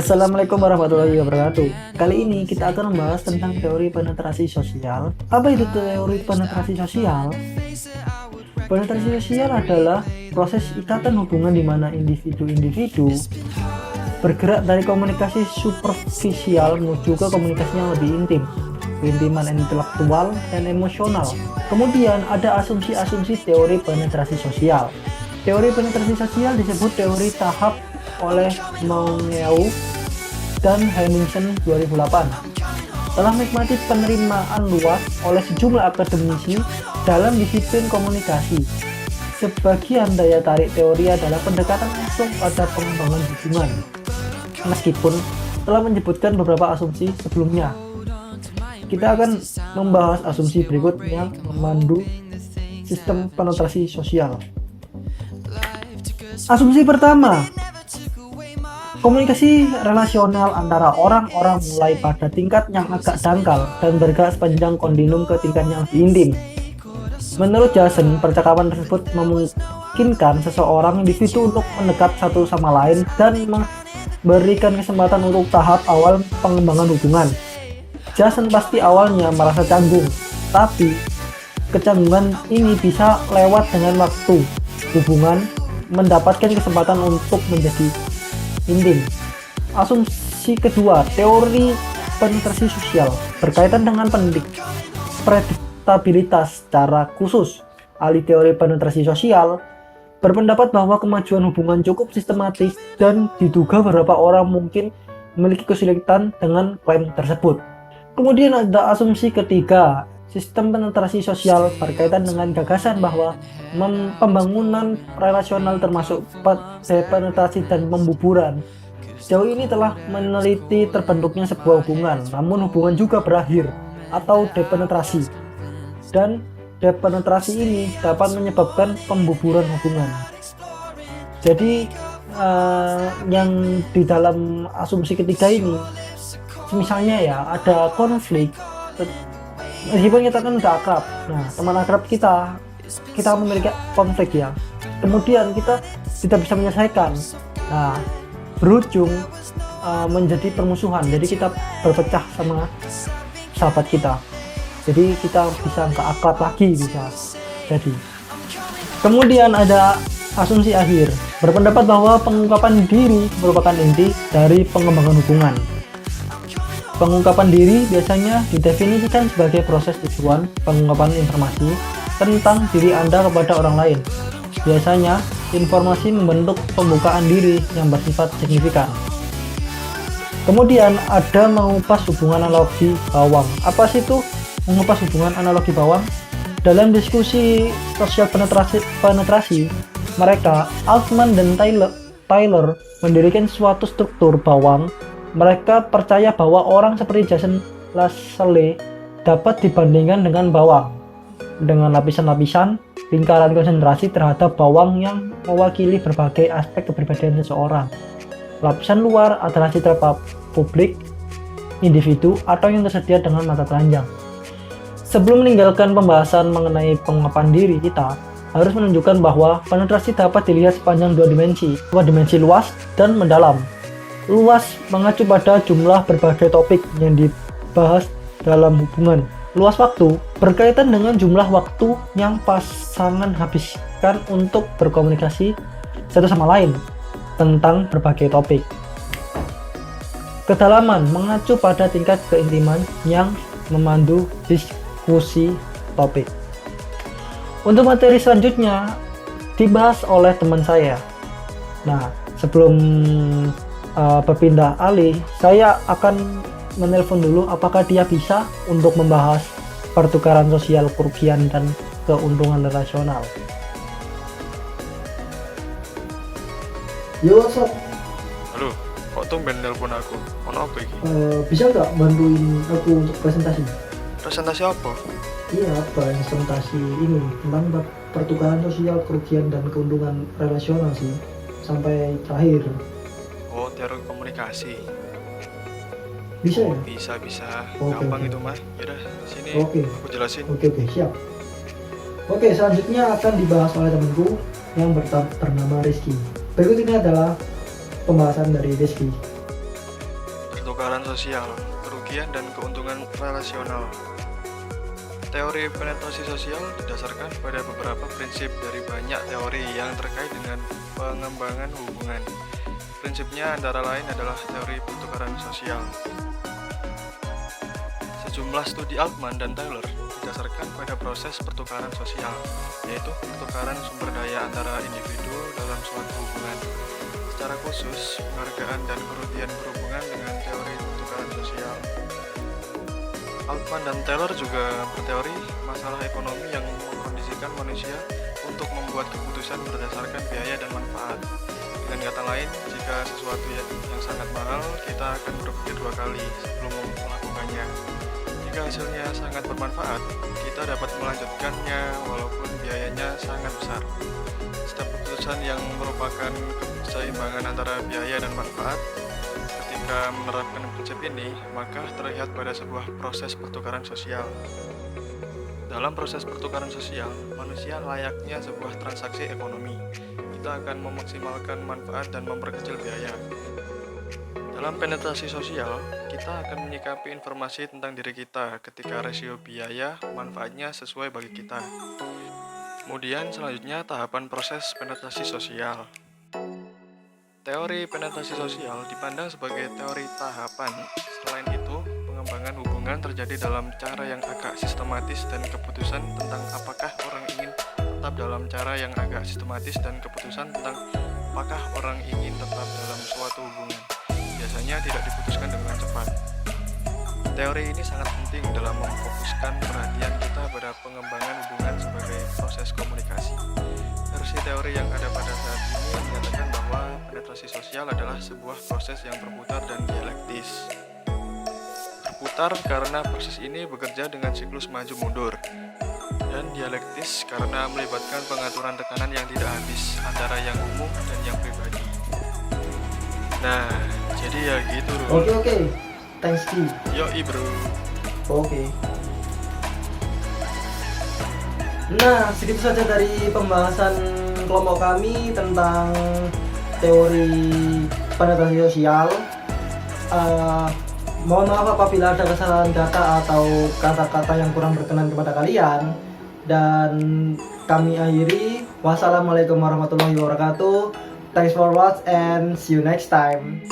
Assalamualaikum warahmatullahi wabarakatuh. Kali ini kita akan membahas tentang teori penetrasi sosial. Apa itu teori penetrasi sosial? Penetrasi sosial adalah proses ikatan hubungan di mana individu-individu bergerak dari komunikasi superficial menuju ke komunikasi yang lebih intim, keintiman intelektual dan emosional. Kemudian ada asumsi-asumsi teori penetrasi sosial. Teori penetrasi sosial disebut teori tahap oleh Mongeau dan Hemmingsen 2008. Telah menikmati penerimaan luas oleh sejumlah akademisi dalam disiplin komunikasi. Sebagian daya tarik teori adalah pendekatan langsung pada pengembangan hubungan, meskipun telah menyebutkan beberapa asumsi sebelumnya. Kita akan membahas asumsi berikut yang memandu sistem penetrasi sosial. Asumsi pertama, komunikasi relasional antara orang-orang mulai pada tingkat yang agak dangkal dan bergerak sepanjang kontinum ke tingkat yang lebih intim. Menurut Jason, percakapan tersebut memungkinkan seseorang individu untuk mendekat satu sama lain dan memberikan kesempatan untuk tahap awal pengembangan hubungan. Jason pasti awalnya merasa canggung, tapi kecanggungan ini bisa lewat dengan waktu. Hubungan mendapatkan kesempatan untuk menjadi intim. Asumsi kedua, teori penetrasi sosial berkaitan dengan prediktabilitas secara khusus. Ahli teori penetrasi sosial berpendapat bahwa kemajuan hubungan cukup sistematis dan diduga beberapa orang mungkin memiliki kesulitan dengan klaim tersebut. Kemudian ada asumsi ketiga, sistem penetrasi sosial berkaitan dengan gagasan bahwa pembangunan relasional termasuk penetrasi dan pembuburan. Sejauh ini telah meneliti terbentuknya sebuah hubungan, namun hubungan juga berakhir atau depenetrasi. Dan depenetrasi ini dapat menyebabkan pembuburan hubungan. Jadi yang di dalam asumsi ketiga ini, misalnya ya ada konflik, meskipun kita kan udah akrab, nah teman akrab kita memiliki konflik ya, kemudian kita tidak bisa menyelesaikan, nah berujung menjadi permusuhan, jadi kita berpecah sama sahabat kita, jadi kita bisa nggak akrab lagi bisa jadi. Kemudian ada asumsi akhir, berpendapat bahwa pengungkapan diri merupakan inti dari pengembangan hubungan. Pengungkapan diri biasanya didefinisikan sebagai proses tujuan pengungkapan informasi tentang diri Anda kepada orang lain. Biasanya, informasi membentuk pembukaan diri yang bersifat signifikan. Kemudian ada mengupas hubungan analogi bawang. Apa sih itu mengupas hubungan analogi bawang? Dalam diskusi sosial penetrasi, mereka, Altman dan Tyler mendirikan suatu struktur bawang. Mereka percaya bahwa orang seperti Jason Lassalle dapat dibandingkan dengan bawang, dengan lapisan-lapisan lingkaran konsentrasi terhadap bawang yang mewakili berbagai aspek kepribadian seseorang. Lapisan luar adalah citra publik, individu, atau yang tersedia dengan mata telanjang. Sebelum meninggalkan pembahasan mengenai pengungkapan diri, kita harus menunjukkan bahwa penetrasi dapat dilihat sepanjang dua dimensi luas dan mendalam. Luas mengacu pada jumlah berbagai topik yang dibahas dalam hubungan. Luas waktu berkaitan dengan jumlah waktu yang pasangan habiskan untuk berkomunikasi satu sama lain tentang berbagai topik. Kedalaman mengacu pada tingkat keintiman yang memandu diskusi topik. Untuk materi selanjutnya dibahas oleh teman saya. Nah, sebelum berpindah alih, saya akan menelpon dulu apakah dia bisa untuk membahas pertukaran sosial, kerugian, dan keuntungan relasional. Yo, sob. Halo, kok tumben nelpon aku? Ono apa iki? Bisa nggak bantuin aku untuk presentasi? Presentasi apa? Iya, presentasi ini tentang pertukaran sosial, kerugian, dan keuntungan relasional sih, sampai terakhir. Oh, teori komunikasi. Bisa ya? Bisa. Oke, Gampang oke. itu, Mas. Yaudah, sini Oke. aku jelasin. Oke, siap. Oke, selanjutnya akan dibahas oleh temanku yang bernama Rizky. Berikut ini adalah pembahasan dari Rizky. pertukaran sosial, kerugian dan keuntungan relasional. Teori penetrasi sosial didasarkan pada beberapa prinsip dari banyak teori yang terkait dengan pengembangan hubungan. Prinsipnya antara lain adalah teori pertukaran sosial. Sejumlah studi Altman dan Taylor didasarkan pada proses pertukaran sosial, yaitu pertukaran sumber daya antara individu dalam suatu hubungan. Secara khusus, penghargaan dan kerugian berhubungan dengan teori pertukaran sosial. Altman dan Taylor juga berteori masalah ekonomi yang mengkondisikan manusia untuk membuat keputusan berdasarkan biaya dan manfaat. Dengan kata lain, jika sesuatu yang sangat mahal, kita akan berpikir dua kali sebelum melakukannya. Jika hasilnya sangat bermanfaat, kita dapat melanjutkannya walaupun biayanya sangat besar. Setiap keputusan yang merupakan keseimbangan antara biaya dan manfaat. Ketika menerapkan prinsip ini, maka terlihat pada sebuah proses pertukaran sosial. Dalam proses pertukaran sosial, manusia layaknya sebuah transaksi ekonomi. Kita akan memaksimalkan manfaat dan memperkecil biaya. Dalam penetrasi sosial, kita akan menyikapi informasi tentang diri kita ketika rasio biaya manfaatnya sesuai bagi kita. Kemudian selanjutnya tahapan proses penetrasi sosial. Teori penetrasi sosial dipandang sebagai teori tahapan. Selain itu, pengembangan hubungan terjadi dalam cara yang agak sistematis dan keputusan tentang apakah orang ingin tetap dalam cara yang agak sistematis dan keputusan tentang apakah orang ingin tetap dalam suatu hubungan biasanya tidak diputuskan dengan cepat. Teori ini sangat penting dalam memfokuskan perhatian kita pada pengembangan hubungan sebagai proses komunikasi. Versi teori yang ada pada saat ini menyatakan bahwa penetrasi sosial adalah sebuah proses yang berputar dan dialektis. Berputar karena proses ini bekerja dengan siklus maju mundur, dan dialektis karena melibatkan pengaturan tekanan yang tidak habis antara yang umum dan yang pribadi. Nah, jadi ya gitu bro. Oke. Thanks Ki. Yoi bro. Oke. Nah, segitu saja dari pembahasan kelompok kami tentang teori penetrasi sosial. Mohon maaf apabila ada kesalahan kata atau kata-kata yang kurang berkenan kepada kalian. Dan kami akhiri. Wassalamualaikum warahmatullahi wabarakatuh. Thanks for watch and see you next time.